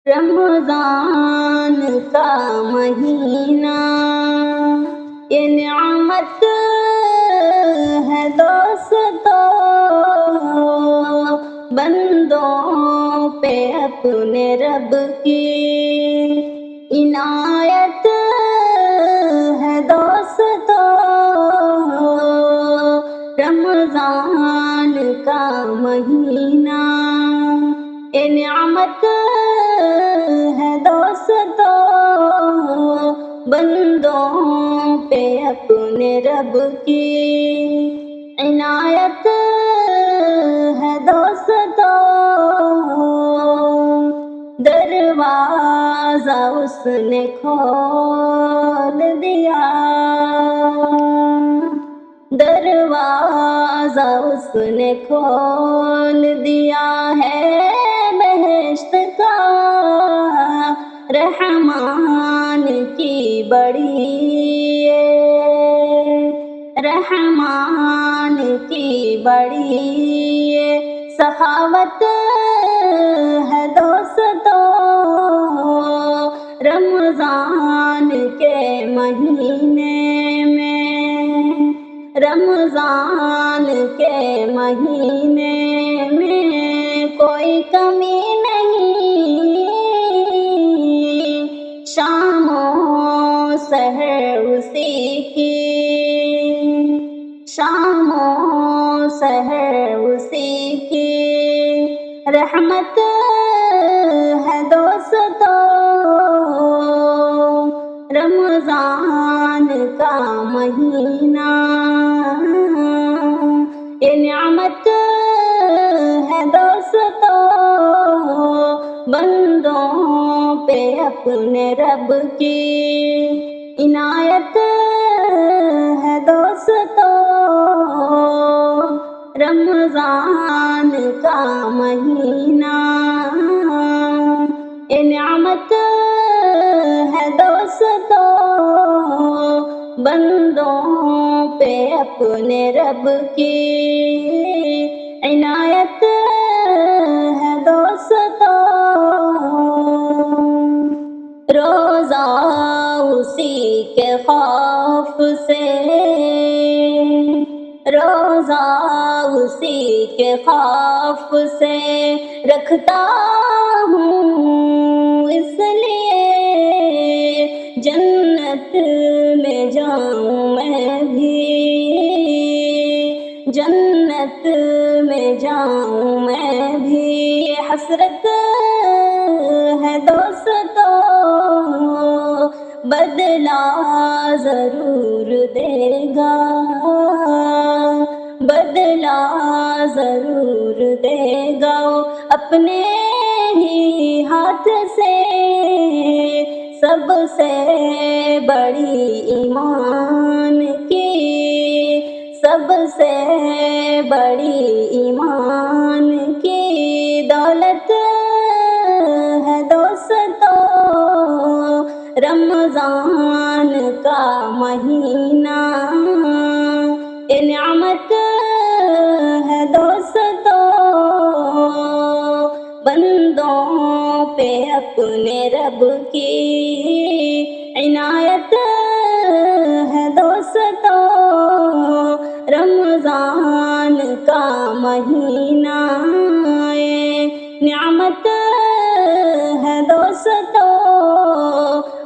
رمضان کا مہینہ یہ نعمت ہے دوستو، بندوں پہ اپنے رب کی عنایت ہے دوستو۔ رمضان کا مہینہ یہ نعمت ہے دوستو، بندوں پہ اپنے رب کی عنایت ہے دوستو۔ دروازہ اس نے کھول دیا، دروازہ اس نے کھول دیا ہے بہشت کا، رحمان کی بڑی رحمان کی بڑی سخاوت ہے دوستو۔ رمضان کے مہینے میں، رمضان کے مہینے میں کوئی کمی نہیں، شام و سحر اسی کی، شام و سحر اسی کی رحمت ہے دوستو۔ رمضان کا مہینہ یہ نعمت ہے دوستو، بندوں پہ اپنے رب کی عنایت ہے دوستو۔ رمضان کا مہینہ یہ نعمت ہے دوستو، بندوں پہ اپنے رب کی عنایت ہے دوستو۔ روزہ اسی کے خوف سے، روزہ اسی کے خوف سے رکھتا ہوں، اس لیے جنت میں جاؤں میں بھی، جنت میں جاؤں میں بھی، یہ حسرت ہے دوستو، بدلہ ضرور دے گا، بدلہ ضرور دے گا، اپنے ہی ہاتھ سے سب سے بڑی ایمان کی، سب سے بڑی ایمان کی دولت ہے دوستو۔ رمضان کا مہینہ یہ نعمت ہے دوستو، بندوں پہ اپنے رب کی عنایت ہے دوستو۔ رمضان کا مہینہ یہ نعمت ہے دوستو،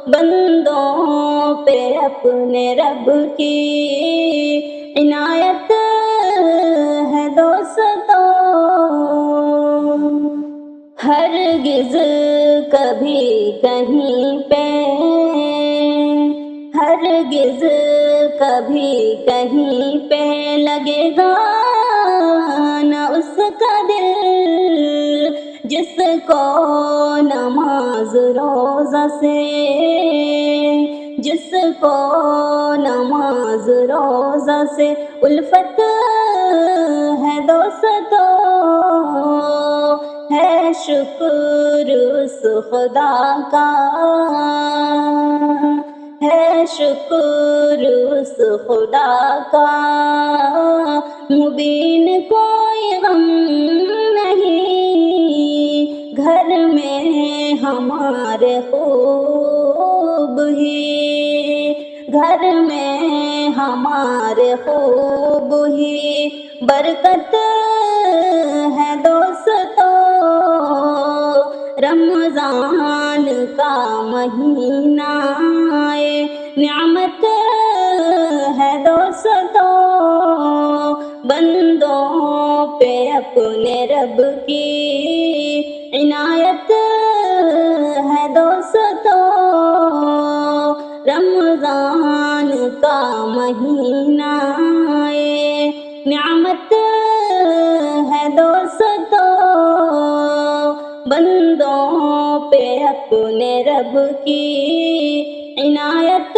بندوں پہ اپنے رب کی عنایت ہے دوستو۔ ہرگز کبھی کہیں پہ، ہرگز کبھی کہیں پہ لگے گا نہ اس کا دل، جس کو نماز روزہ سے، جس کو نماز روزہ سے الفت ہے دوستو، ہے شکر اس خدا کا، ہے شکر اس خدا کا، مبین کوئی غم نہیں گھر میں ہمارے خوب ہی، گھر میں ہمارے خوب ہی برکت ہے دوستو، رمضان کا مہینہ نعمت ہے دوستو، بندوں پہ اپنے رب کی عنایت ہے دوستو، رمضان کا مہینہ نعمت ہے دوستو، بندوں پہ اپنے رب کی عنایت